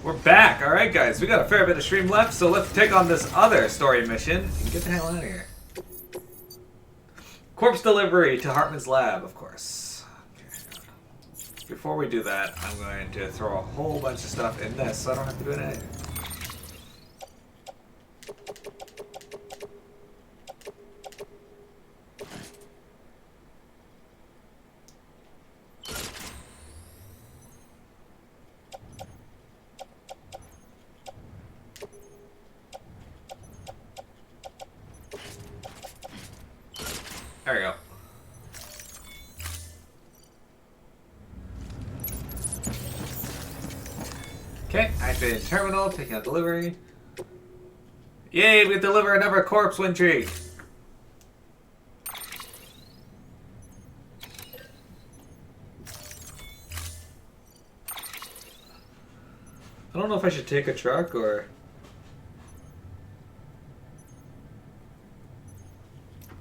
We're back. Alright guys, we got a fair bit of stream left, so let's take on this other story mission and get the hell out of here. Corpse delivery to Hartman's lab, of course. Okay. Before we do that, I'm going to throw a whole bunch of stuff in this so I don't have to do anything. There we go. Okay, activated terminal, taking out delivery. Yay, we deliver another corpse win streak. I don't know if I should take a truck or...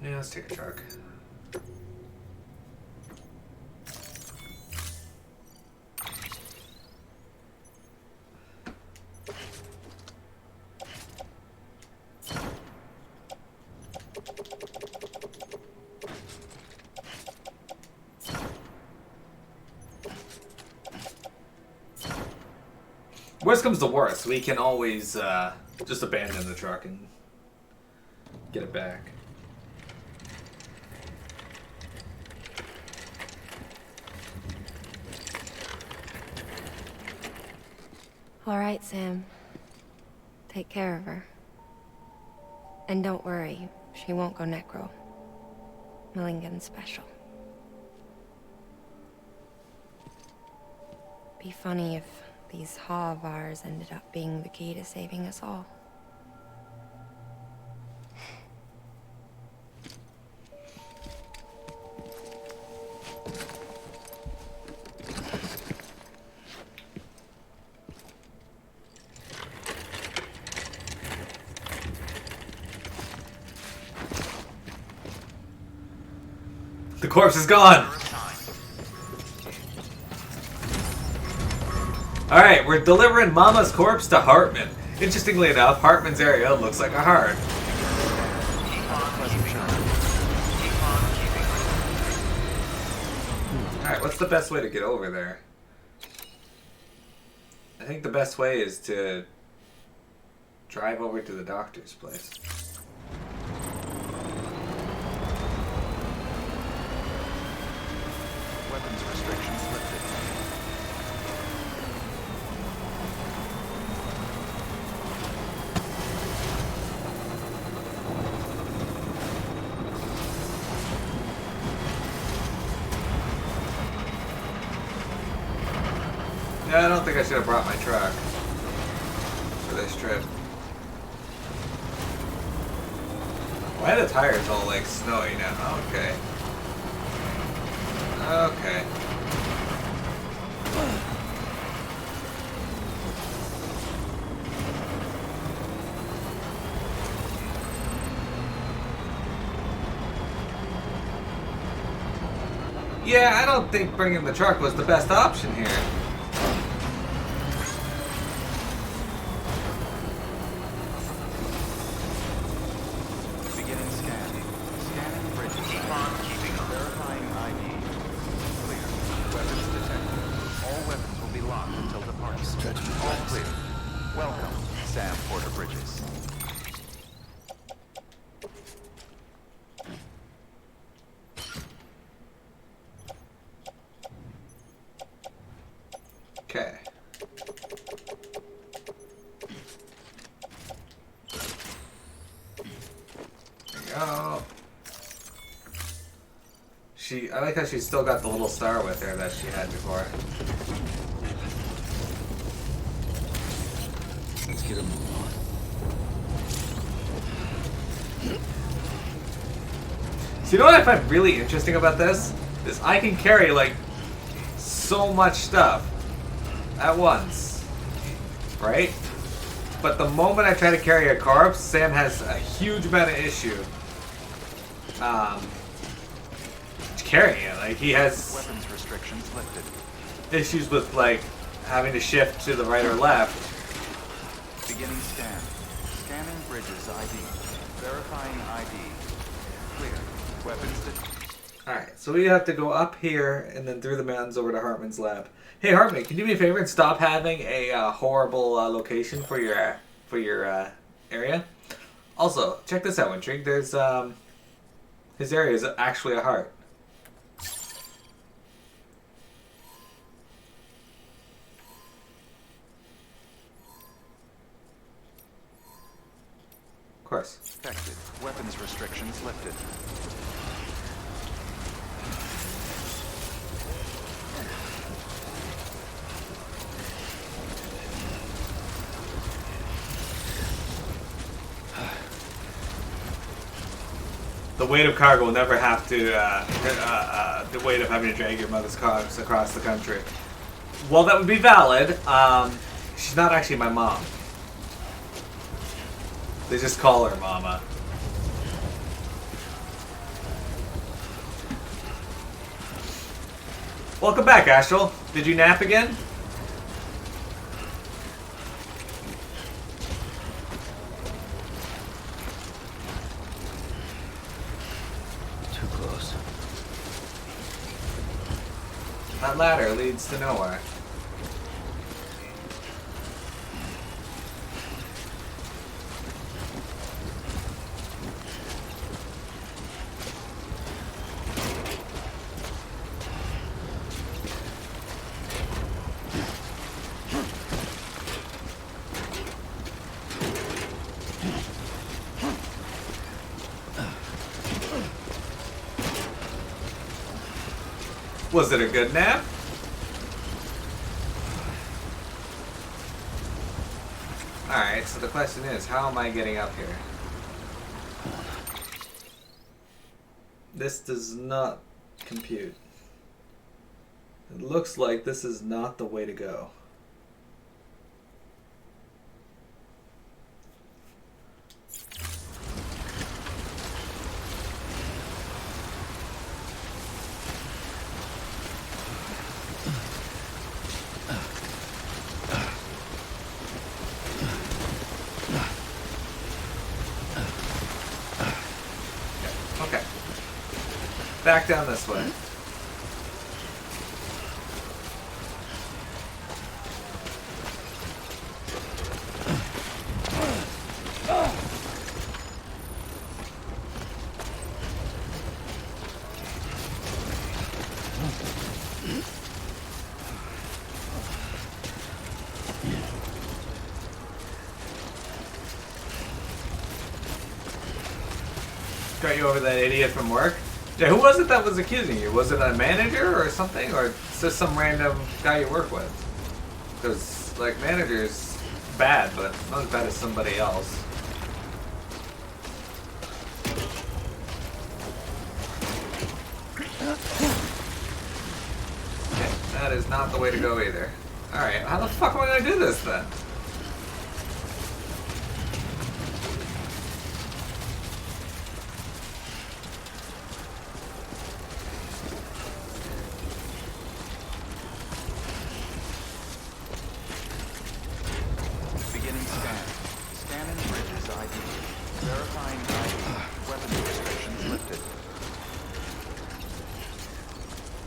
Yeah, let's take a truck. Worst comes to worst, we can always just abandon the truck and get it back. All right, Sam. Take care of her. And don't worry, she won't go necro. Millingen's special. Be funny if these Ha of ours ended up being the key to saving us all. The corpse is gone! Alright, we're delivering Mama's corpse to Hartman. Interestingly enough, Hartman's area looks like a heart. Alright, what's the best way to get over there? I think the best way is to drive over to the doctor's place. Weapons restrictions lifted. Yeah, I don't think I should have brought my truck for this trip. Why are the tires all like snowy now? Okay. Okay. Yeah, I don't think bringing the truck was the best option here. Beginning scan. Scanning bridges. Keep on keeping on. Verifying ID. Clear. Weapons detected. All weapons will be locked until departure. All clear. Welcome, Sam Porter Bridges. Okay. There we go. I like how she's still got the little star with her that she had before. Let's get a move on. So you know what I find really interesting about this? Is I can carry like so much stuff at once, right? But the moment I try to carry a corpse, Sam has a huge amount of issue carrying it. Like he has Weapons restrictions lifted. issues with like having to shift to the right or left. Beginning scan. Scanning bridges ID. Verifying ID. Clear. Weapons Alright, so we have to go up here and then through the mountains over to Hartman's lab. Hey Hartman, can you do me a favor and stop having a horrible location for your area? Also, check this out, Wintrig. There's his area is actually a heart. Of course. detected. Weapons restrictions lifted. The weight of cargo will never have to, the weight of having to drag your mother's cars across the country. Well, that would be valid. She's not actually my mom. They just call her Mama. Welcome back, Astral. Did you nap again? Too close. That ladder leads to nowhere. Was it a good nap? Alright, so the question is, how am I getting up here? This does not compute. It looks like this is not the way to go. Okay. Back down this way. Got you over that idiot from work? Yeah, who was it that was accusing you? Was it a manager or something? Or is this some random guy you work with? Because, like, manager's bad, but not as bad as somebody else. Okay, that is not the way to go either. Alright, how the fuck am I gonna do this then? beginning scan. Scanning bridges ID. Verifying ID. Weapons restrictions lifted.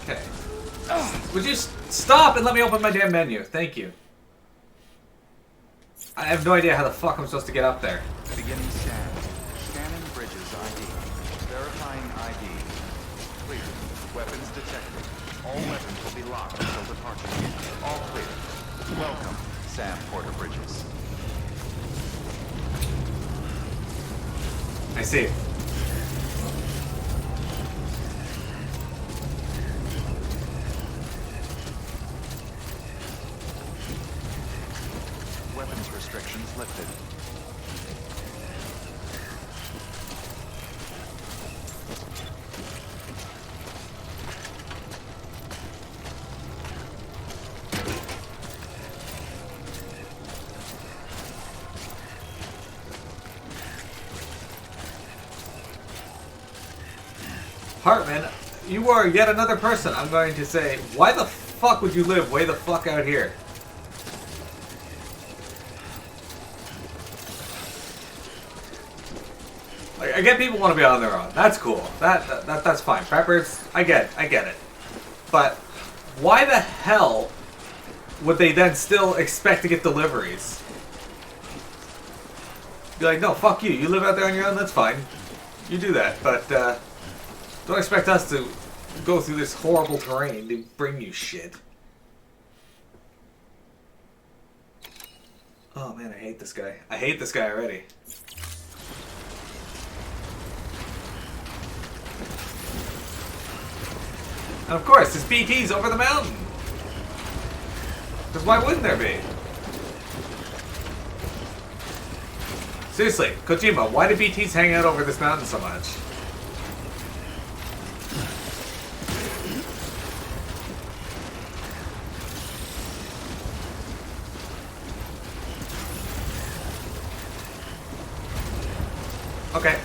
Okay. Would you stop and let me open my damn menu? Thank you. I have no idea how the fuck I'm supposed to get up there. Beginning scan. Scanning bridges ID. Verifying ID. Clear. Weapons detected. All weapons will be locked until departure. All clear. Welcome, Sam Porter Bridges. I see. Weapons restrictions lifted. Hartman, you are yet another person I'm going to say, why the fuck would you live way the fuck out here? Like, I get people want to be on their own. That's cool. That's fine. Preppers, I get it. But why the hell would they then still expect to get deliveries? Be like, no, fuck you. You live out there on your own, that's fine. You do that. But don't expect us to go through this horrible terrain to bring you shit. Oh man, I hate this guy. I hate this guy already. And of course, this BT's over the mountain. Because why wouldn't there be? Seriously, Kojima, why do BTs hang out over this mountain so much? Okay.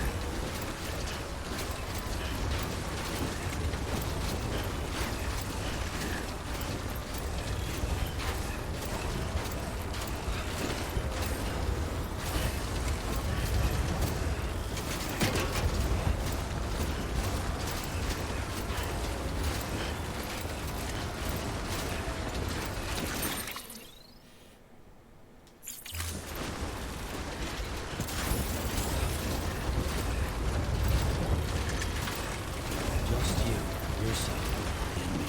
Just you, yourself, and me.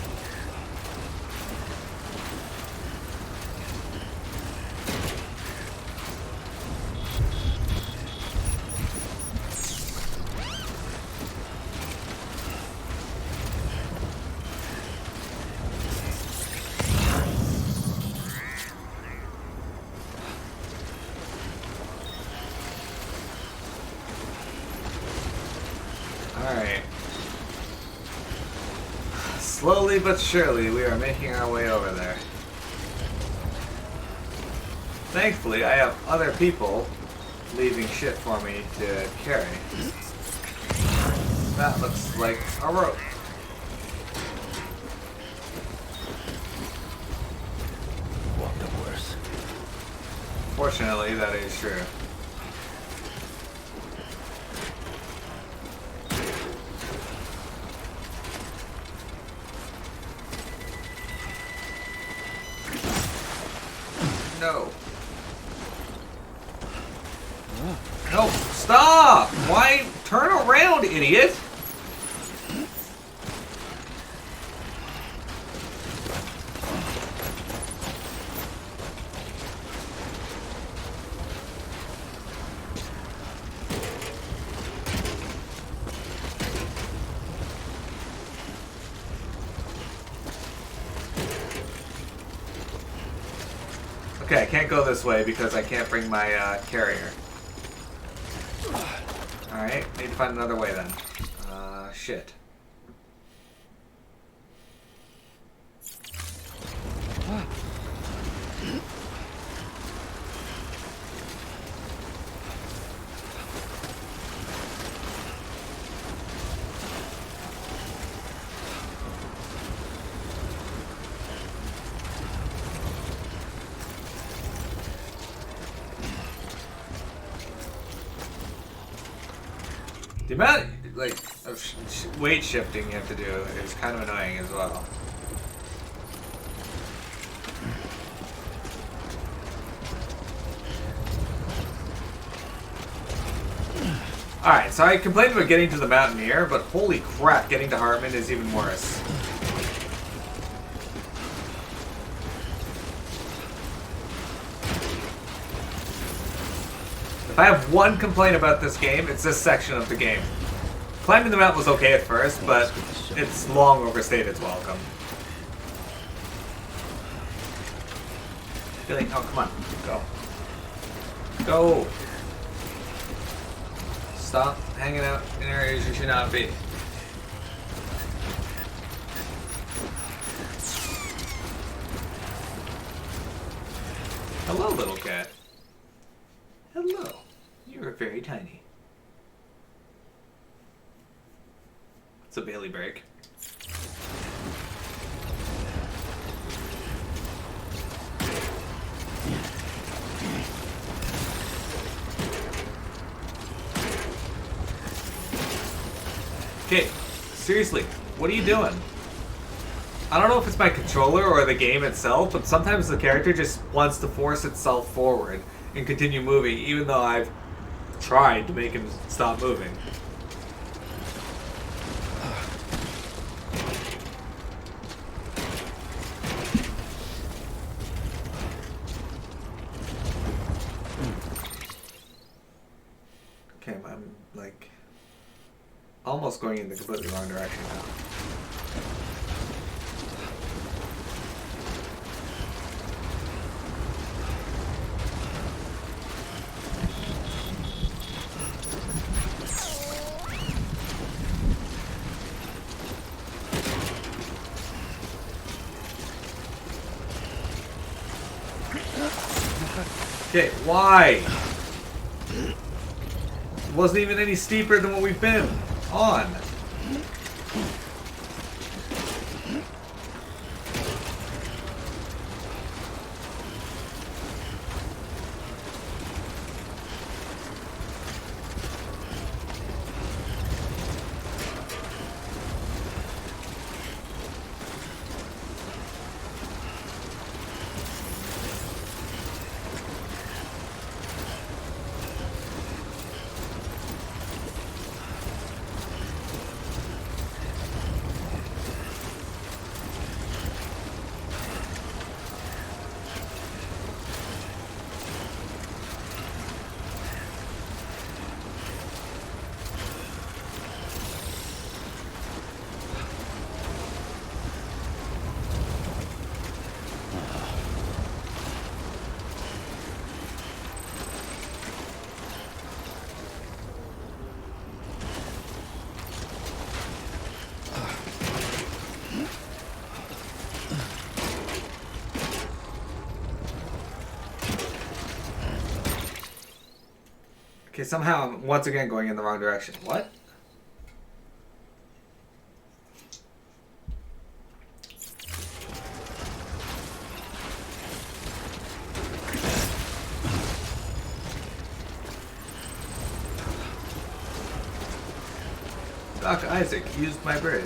Alright. Slowly but surely, we are making our way over there. Thankfully, I have other people leaving shit for me to carry. That looks like a rope. What the worst? Fortunately, that is true. No. No, stop! Why? Turn around, idiot! Okay, I can't go this way because I can't bring my carrier. Alright, need to find another way then. Shit. The amount, like, of weight shifting you have to do is kind of annoying as well. Alright, so I complained about getting to the mountain here, but holy crap, getting to Heartman is even worse. If I have one complaint about this game, it's this section of the game. Climbing the mountain was okay at first, but it's long overstayed its welcome. Oh, come on. Go. Go! Stop hanging out in areas you should not be. Hello, little cat. Hello. You're very tiny. It's a Bailey break. Okay, seriously, what are you doing? I don't know if it's my controller or the game itself, but sometimes the character just wants to force itself forward and continue moving, even though I've tried to make him stop moving. Okay, I'm like almost going in the completely wrong direction now. Okay, why? It wasn't even any steeper than what we've been on. Okay, somehow I'm once again going in the wrong direction. What? Doc Isaac used my bridge.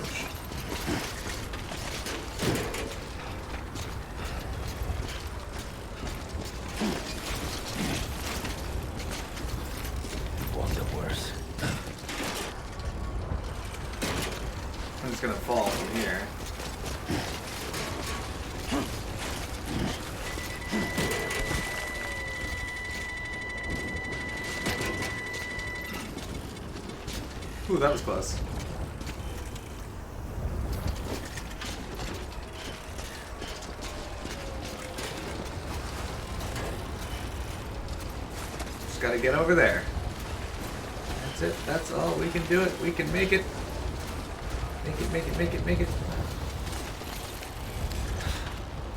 I'm just gonna fall from here. Ooh, that was close. Just gotta get over there. That's it. That's all. We can do it. We can make it. Make it, make it, make it, make it.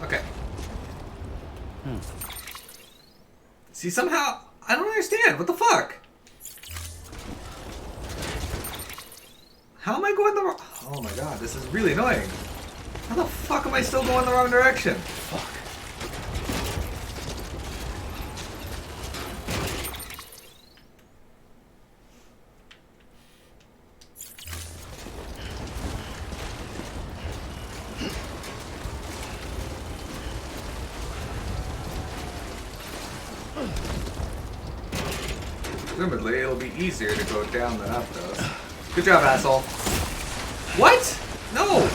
Okay. See, somehow, I don't understand. What the fuck? How am I going the wrong... Oh my god, this is really annoying. How the fuck am I still going the wrong direction? Fuck. Presumably, it'll be easier to go down than up, though. Good job, asshole. What? No!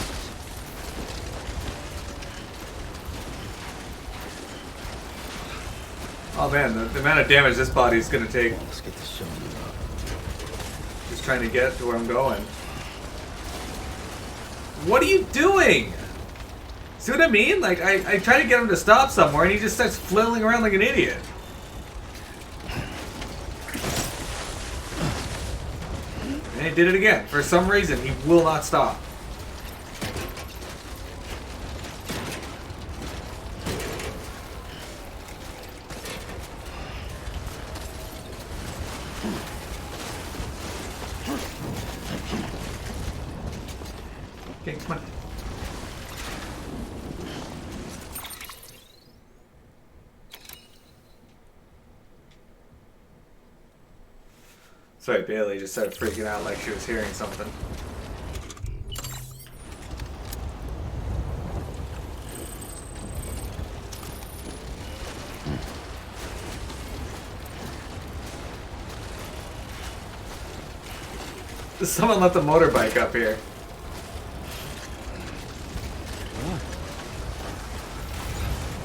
Oh man, the amount of damage this body's gonna take. Let's get this show up. Just trying to get to where I'm going. What are you doing? See what I mean? Like, I try to get him to stop somewhere and he just starts flailing around like an idiot. And he did it again. For some reason, he will not stop. Okay, come on. Sorry, Bailey just started freaking out like she was hearing something. Someone left a motorbike up here.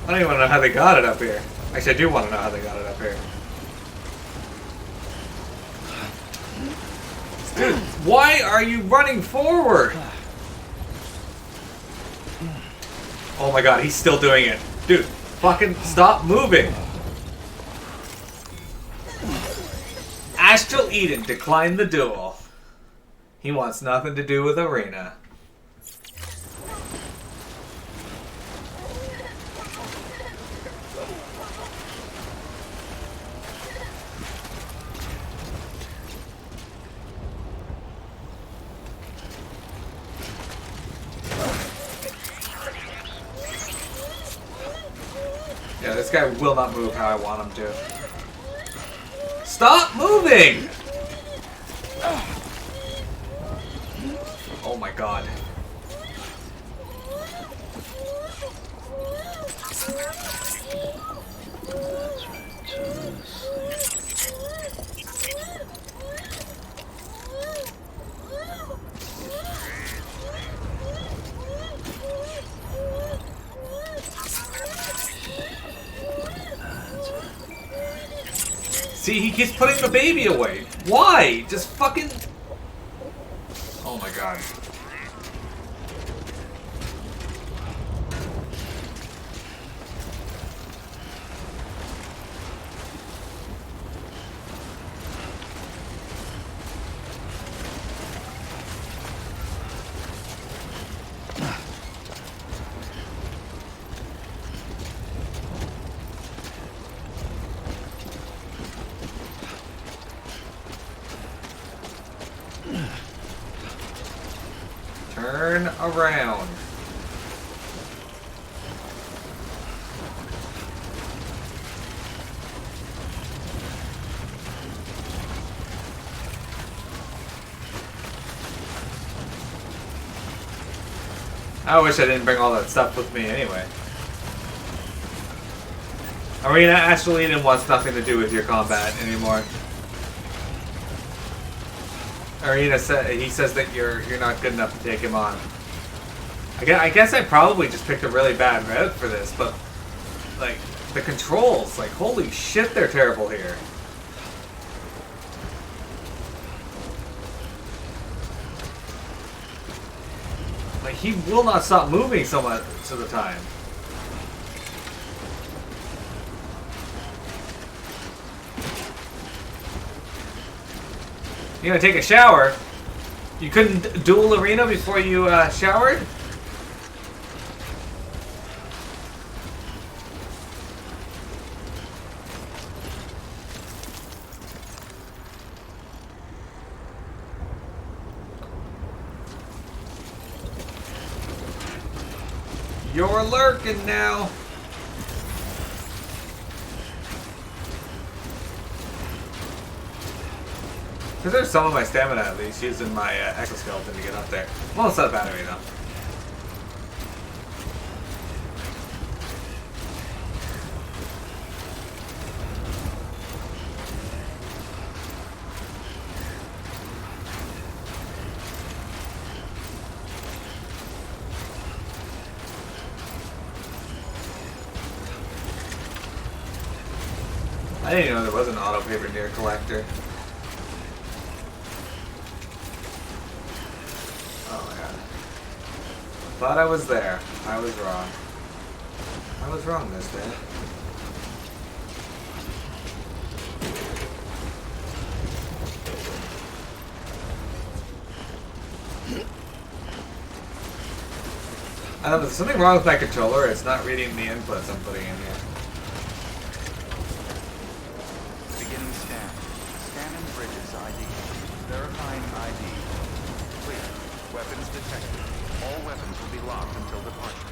I don't even want to know how they got it up here. Actually, I do want to know how they got it up here. Dude, why are you running forward? Oh my god, he's still doing it. Dude, fucking stop moving. Astral Eden declined the duel. He wants nothing to do with Arena. Yeah, this guy will not move how I want him to. Stop moving! Oh my god. See, he keeps putting the baby away. Why? Just fucking... Oh my god. Turn around. I wish I didn't bring all that stuff with me anyway. Arena Astral Eden wants nothing to do with your combat anymore. Arena he says that you're not good enough to take him on. I guess I probably just picked a really bad route for this, but like the controls, like holy shit, they're terrible here. Like he will not stop moving so much of the time. You gonna take a shower? You couldn't duel Arena before you showered? You're lurking now. Because there's some of my stamina at least, using my exoskeleton to get up there. I'm almost out of battery though. I didn't even know there was an auto paper near collector. Thought I was there. I was wrong. I was wrong this day. I don't know, there's something wrong with my controller. It's not reading the inputs I'm putting in here. Beginning scan. Scanning bridges ID. Verifying ID. Clear. Weapons detected. All weapons will be locked until departure.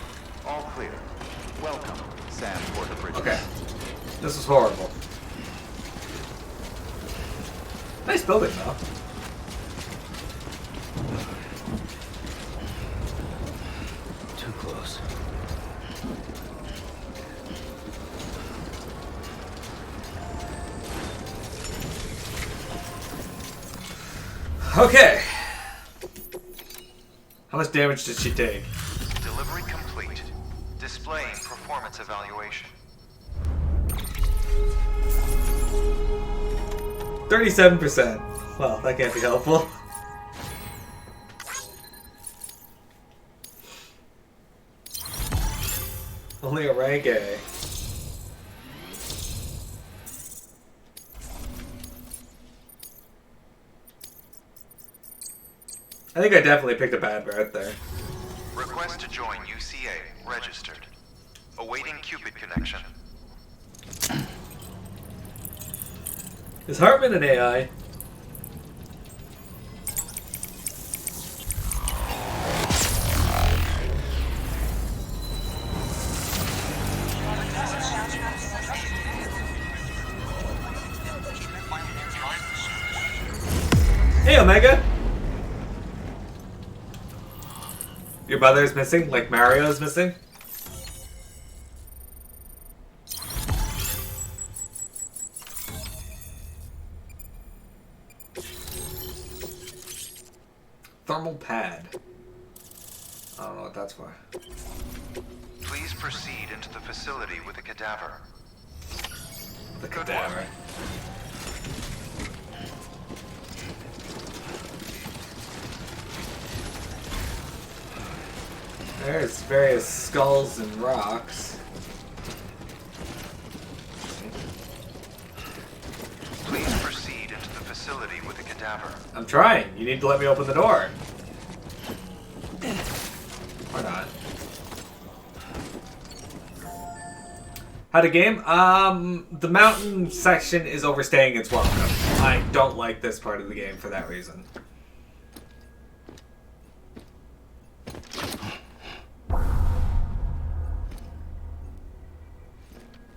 All clear. Welcome, Sam Porter Bridges. Okay. This is horrible. Nice building, though. Too close. Okay. How much damage did she take? Delivery complete. Displaying performance evaluation. 37%. Well, that can't be helpful. Only a rank A. I think I definitely picked a bad route there. Request to join UCA. Registered. Awaiting Cupid connection. Is Hartman an AI? Hey, Omega! Your brother's missing, like Mario's missing? Thermal pad. I don't know what that's for. Please proceed into the facility with a cadaver. The cadaver. There's various skulls and rocks. Please proceed into the facility with a cadaver. I'm trying. You need to let me open the door. Or not. How to game? The mountain section is overstaying its welcome. I don't like this part of the game for that reason.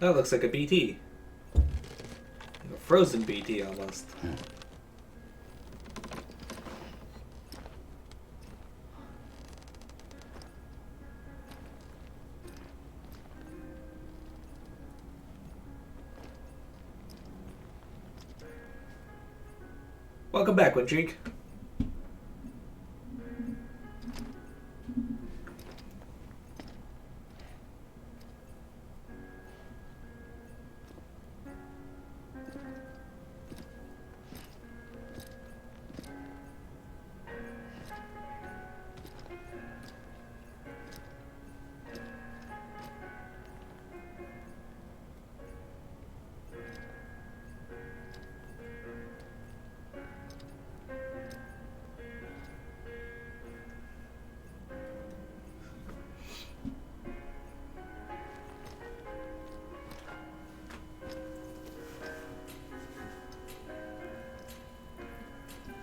That looks like a BT. A frozen BT almost. Welcome back, Wintrigue.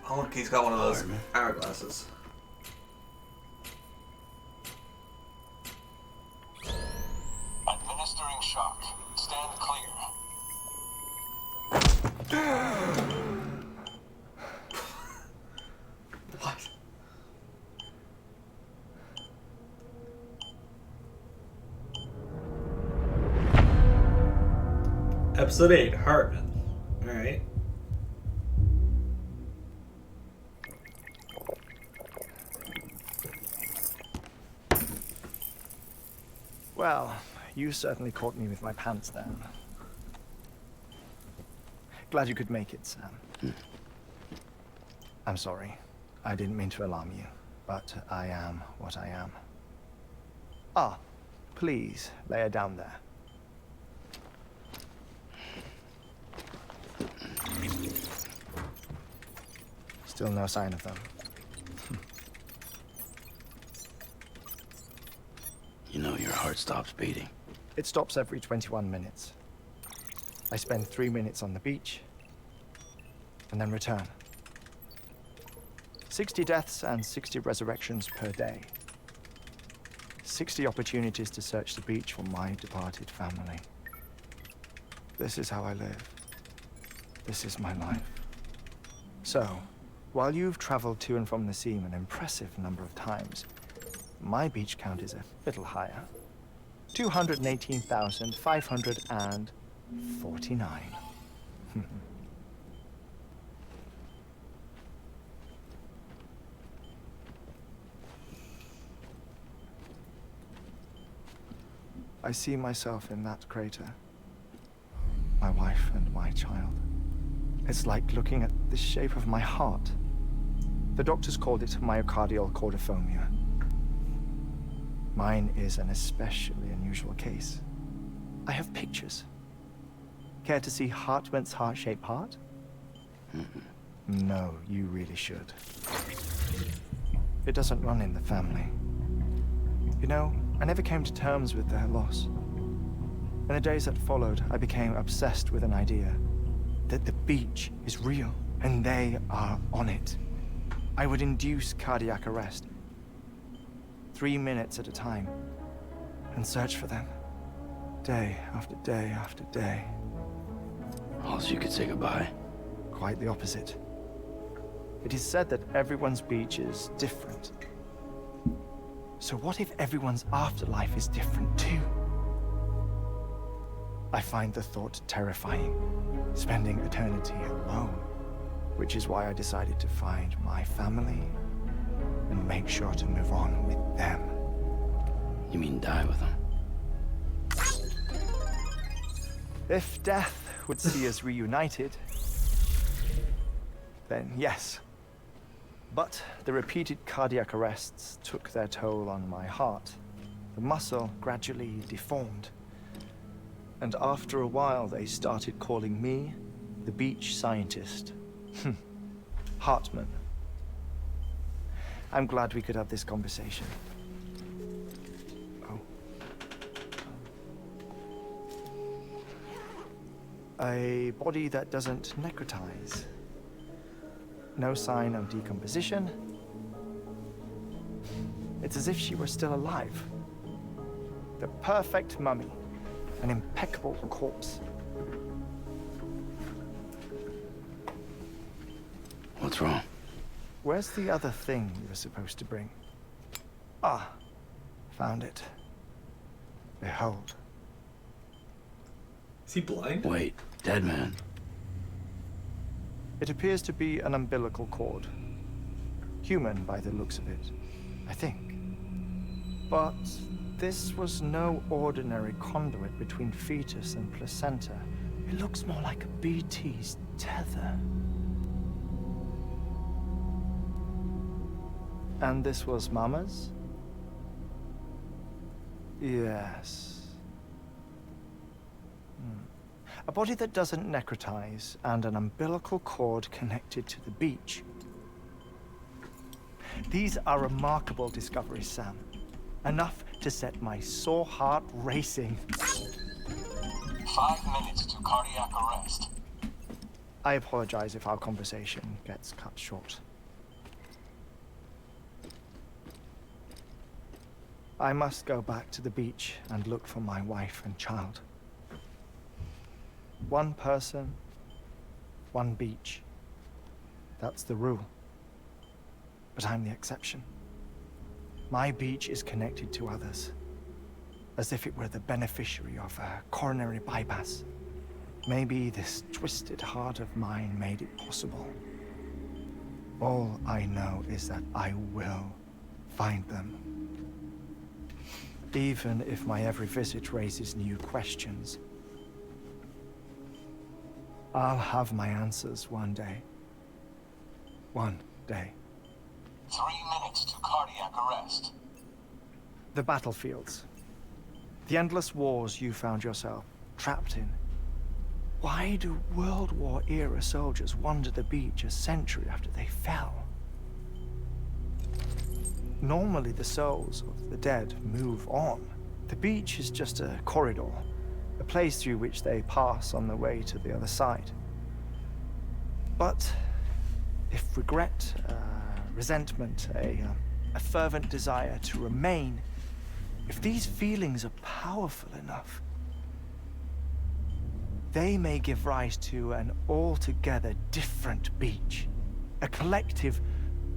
Oh, look, he's got one of those hourglasses. Administering shock. Stand clear. What? Episode 8, Heartman. Alright. Well, you certainly caught me with my pants down. Glad you could make it, Sam. I'm sorry. I didn't mean to alarm you, but I am what I am. Ah, please, lay her down there. Still no sign of them. You know your heart stops beating. It stops every 21 minutes. I spend 3 minutes on the beach, and then return. 60 deaths and 60 resurrections per day. 60 opportunities to search the beach for my departed family. This is how I live. This is my life. So, while you've traveled to and from the sea an impressive number of times, my beach count is a little higher. 218,549. I see myself in that crater. My wife and my child. It's like looking at the shape of my heart. The doctors called it myocardial cordiformia. Mine is an especially unusual case. I have pictures. Care to see Hartman's heart-shaped heart? No, you really should. It doesn't run in the family. You know, I never came to terms with their loss. In the days that followed, I became obsessed with an idea that the beach is real, and they are on it. I would induce cardiac arrest, 3 minutes at a time, and search for them, day after day after day. Oh, so you could say goodbye? Quite the opposite. It is said that everyone's beach is different. So what if everyone's afterlife is different too? I find the thought terrifying, spending eternity alone, which is why I decided to find my family and make sure to move on with them. You mean die with them? If death would see us reunited, then yes. But the repeated cardiac arrests took their toll on my heart. The muscle gradually deformed. And after a while, they started calling me the beach scientist. Hartman. I'm glad we could have this conversation. Oh. A body that doesn't necrotize. No sign of decomposition. It's as if she were still alive. The perfect mummy. An impeccable corpse. What's wrong? Where's the other thing you were supposed to bring? Ah, found it. Behold. Is he blind? Wait, dead man. It appears to be an umbilical cord. Human by the looks of it, I think. But this was no ordinary conduit between fetus and placenta. It looks more like a BT's tether. And this was Mama's? Yes. A body that doesn't necrotize and an umbilical cord connected to the beach. These are remarkable discoveries, Sam. Enough to set my sore heart racing. 5 minutes to cardiac arrest. I apologize if our conversation gets cut short. I must go back to the beach and look for my wife and child. One person, one beach. That's the rule. But I'm the exception. My beach is connected to others, as if it were the beneficiary of a coronary bypass. Maybe this twisted heart of mine made it possible. All I know is that I will find them. Even if my every visit raises new questions. I'll have my answers one day. One day. 3 minutes to cardiac arrest. The battlefields. The endless wars you found yourself trapped in. Why do World War era soldiers wander the beach a century after they fell? Normally the souls of the dead move on. The beach is just a corridor, a place through which they pass on the way to the other side. But if regret, resentment, a fervent desire to remain, if these feelings are powerful enough, they may give rise to an altogether different beach, a collective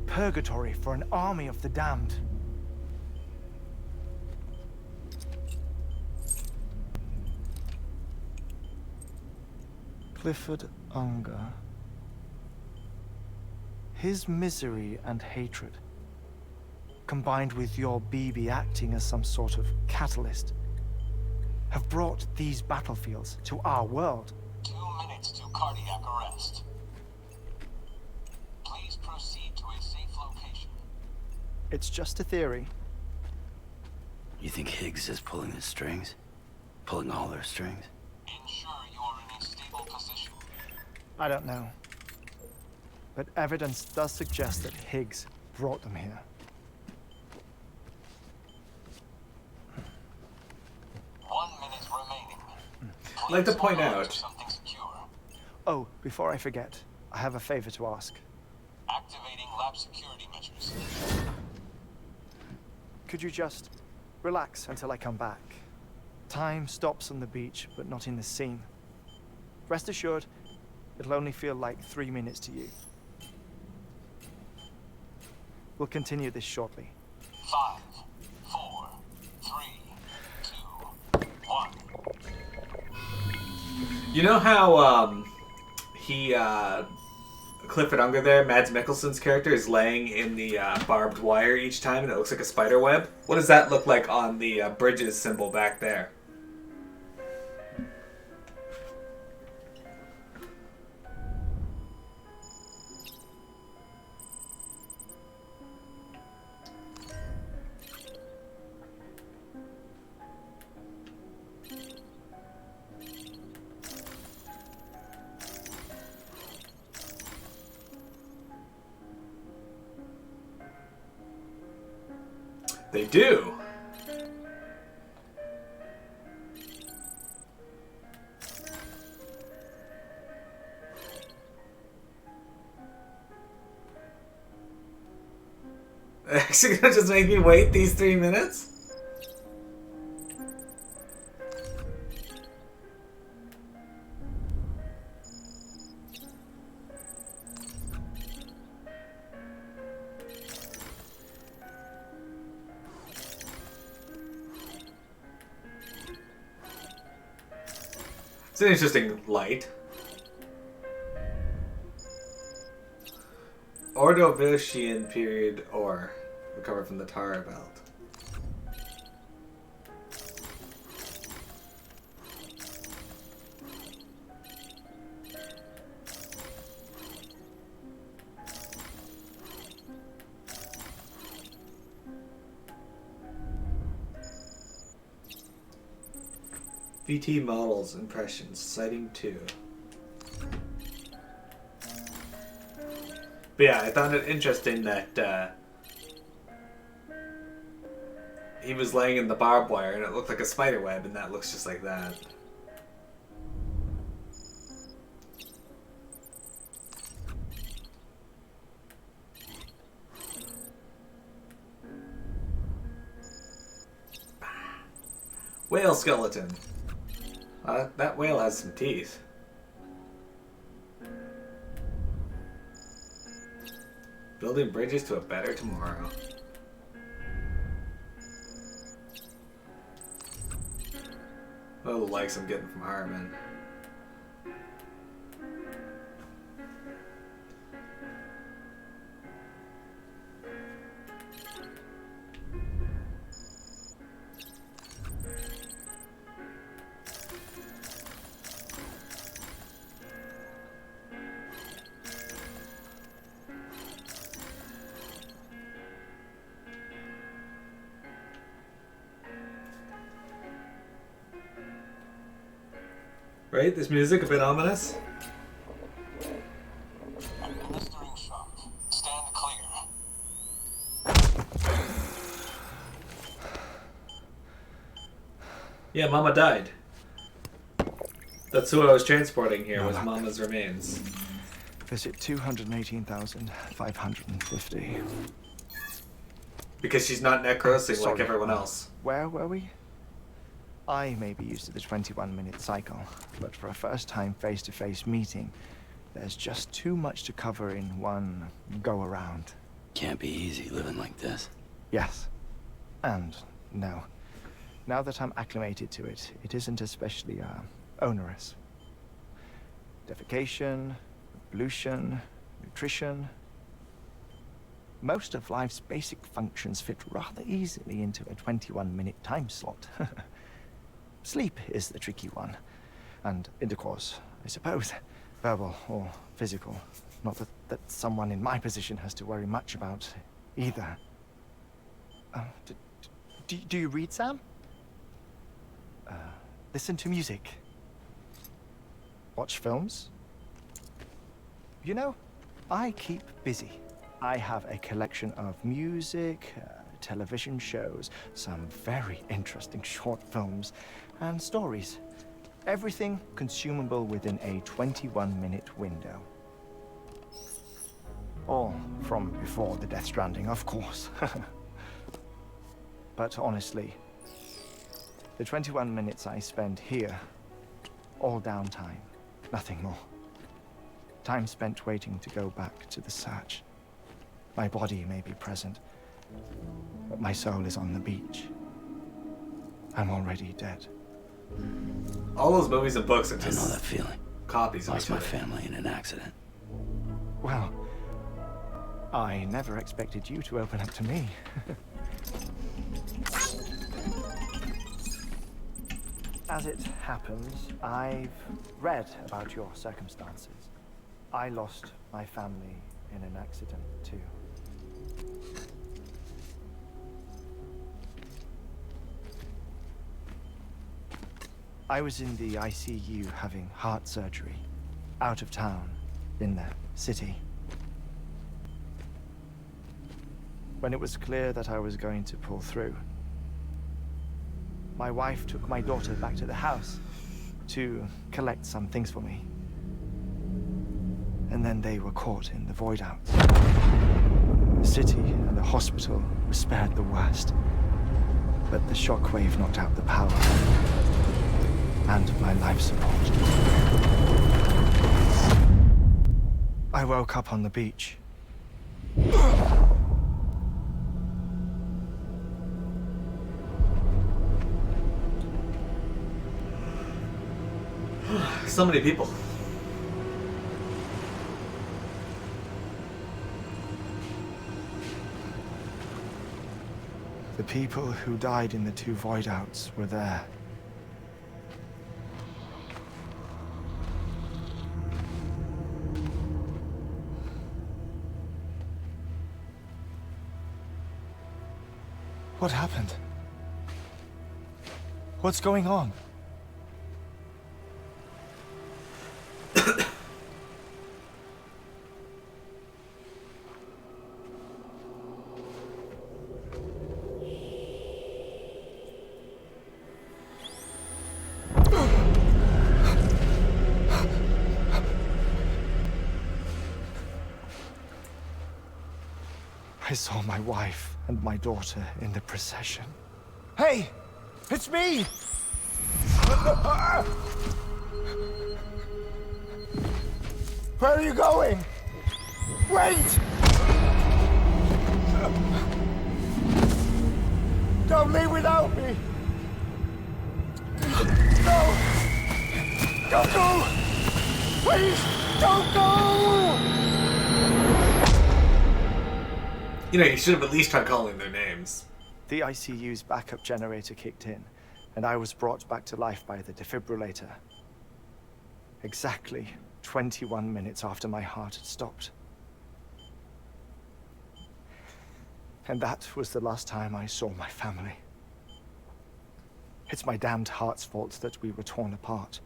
purgatory for an army of the damned. Clifford Unger. His misery and hatred, combined with your BB acting as some sort of catalyst, have brought these battlefields to our world. 2 minutes to cardiac arrest. Please proceed to a safe location. It's just a theory. You think Higgs is pulling the strings? Pulling all their strings? Ensure you are in a stable position. I don't know. But evidence does suggest that Higgs brought them here. 1 minute remaining. I'd like to Please point hold on out- to something secure. Oh, before I forget, I have a favor to ask. Activating lab security measures. Could you just relax until I come back? Time stops on the beach, but not in the scene. Rest assured, it'll only feel like 3 minutes to you. We'll continue this shortly. 5, 4, 3, 2, 1. You know how Clifford Unger there, Mads Mikkelsen's character, is laying in the barbed wire each time and it looks like a spider web? What does that look like on the bridges symbol back there? They do. Actually gonna just make me wait these 3 minutes? It's an interesting light. Ordovician period ore. Recovered from the Tara belt. VT models impressions, sighting 2. But yeah, I found it interesting that he was laying in the barbed wire and it looked like a spider web, and that looks just like that. Whale skeleton. That whale has some teeth. Building bridges to a better tomorrow. Oh, the likes I'm getting from Heartman. Right? This music a bit ominous? Administering shock. Stand clear. Yeah, Mama died. That's who I was transporting here, was luck. Mama's remains. Visit 218,550. Because she's not necrosing like Sorry, everyone else. Where were we? I may be used to the 21-minute cycle, but for a first-time face-to-face meeting, there's just too much to cover in one go-around. Can't be easy living like this. Yes. And no. Now that I'm acclimated to it, it isn't especially onerous. Defecation, ablution, nutrition. Most of life's basic functions fit rather easily into a 21-minute time slot. Sleep is the tricky one. And intercourse, I suppose. Verbal or physical. Not that someone in my position has to worry much about either. Do you read, Sam? Listen to music. Watch films? You know, I keep busy. I have a collection of music, television shows, some very interesting short films, and stories. Everything consumable within a 21-minute window. All from before the Death Stranding, of course. But honestly, the 21 minutes I spend here, all downtime, nothing more. Time spent waiting to go back to the search. My body may be present, but my soul is on the beach. I'm already dead. All those movies and books are I know just that feeling. copies of Lost each my other. family in an accident. Well, I never expected you to open up to me. As it happens, I've read about your circumstances. I lost my family in an accident, too. I was in the ICU having heart surgery, out of town, in the city. When it was clear that I was going to pull through, my wife took my daughter back to the house to collect some things for me. And then they were caught in the void out. The city and the hospital were spared the worst, but the shockwave knocked out the power and my life support. I woke up on the beach. So many people. The people who died in the 2 void outs were there. What happened? What's going on? I saw my wife and my daughter in the procession. Hey! It's me! Where are you going? Wait! Don't leave without me! No! Don't go! Please, don't go! You know, you should have at least tried calling their names. The ICU's backup generator kicked in, and I was brought back to life by the defibrillator. Exactly 21 minutes after my heart had stopped. And that was the last time I saw my family. It's my damned heart's fault that we were torn apart.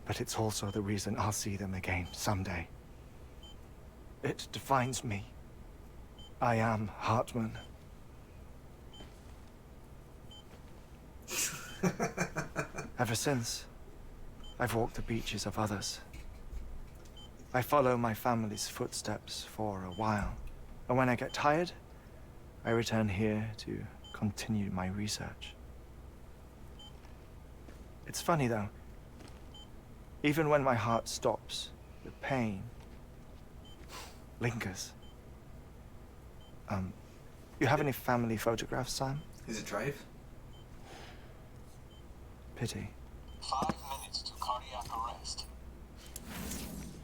But it's also the reason I'll see them again someday. It defines me. I am Hartman. Ever since, I've walked the beaches of others. I follow my family's footsteps for a while, and when I get tired, I return here to continue my research. It's funny though, even when my heart stops, the pain lingers. You have any family photographs, Sam? Is it Drive? Pity. 5 minutes to cardiac arrest.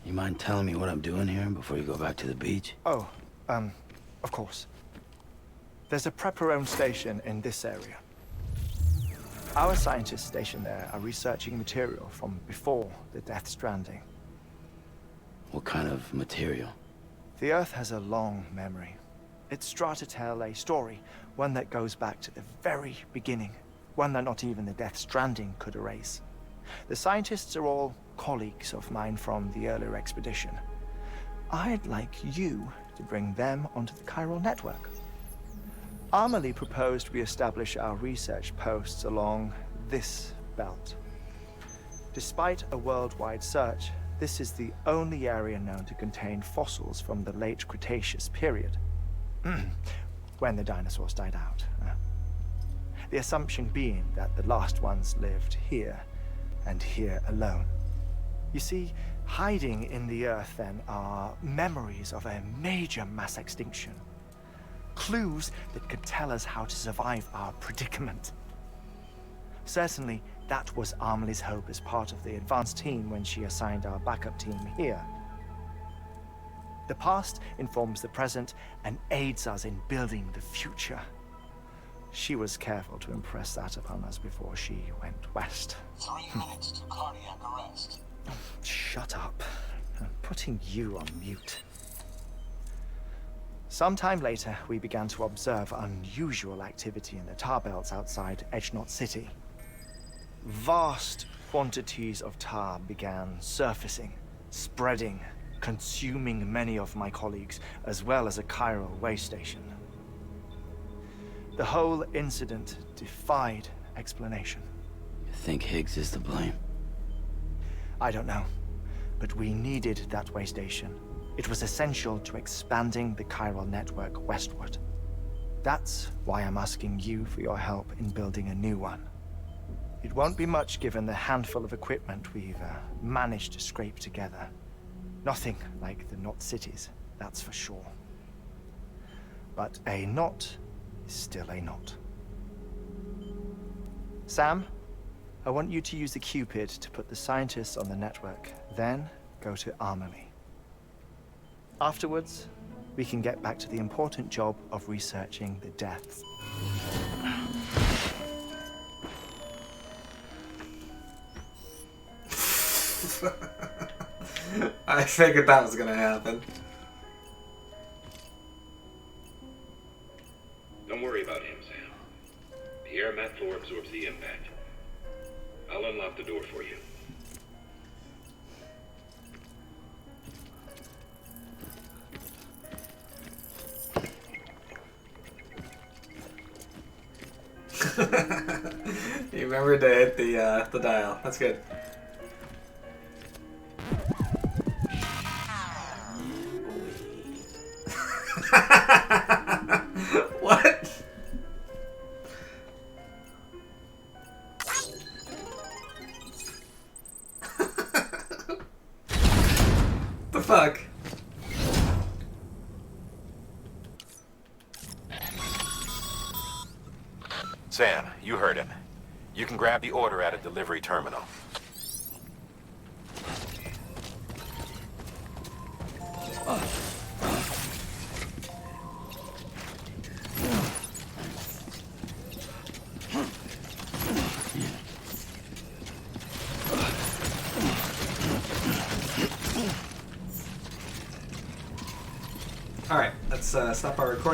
You mind telling me what I'm doing here before you go back to the beach? Oh, of course. There's a prepper-owned station in this area. Our scientists stationed there are researching material from before the Death Stranding. What kind of material? The Earth has a long memory. It's trying to tell a story, one that goes back to the very beginning, one that not even the Death Stranding could erase. The scientists are all colleagues of mine from the earlier expedition. I'd like you to bring them onto the chiral network. Amelie proposed we establish our research posts along this belt. Despite a worldwide search, this is the only area known to contain fossils from the late Cretaceous period, when the dinosaurs died out. The assumption being that the last ones lived here, and here alone. You see, hiding in the Earth then are memories of a major mass extinction. Clues that could tell us how to survive our predicament. Certainly, that was Amelie's hope as part of the advanced team when she assigned our backup team here. The past informs the present and aids us in building the future. She was careful to impress that upon us before she went west. 3 minutes to cardiac arrest. Shut up. I'm putting you on mute. Sometime later, we began to observe unusual activity in the tar belts outside Edgenot City. Vast quantities of tar began surfacing, spreading, consuming many of my colleagues, as well as a chiral way station. The whole incident defied explanation. You think Higgs is to blame? I don't know, but we needed that way station. It was essential to expanding the chiral network westward. That's why I'm asking you for your help in building a new one. It won't be much given the handful of equipment we've managed to scrape together. Nothing like the knot cities, that's for sure. But a knot is still a knot. Sam, I want you to use the Cupid to put the scientists on the network, then go to Amelie. Afterwards, we can get back to the important job of researching the deaths. I figured that was gonna happen. Don't worry about him, Sam. The air mat floor absorbs the impact. I'll unlock the door for you. You remembered to hit the dial. That's good. What? The fuck? Sam, you heard him. You can grab the order at a delivery terminal. Alright, let's stop our recording.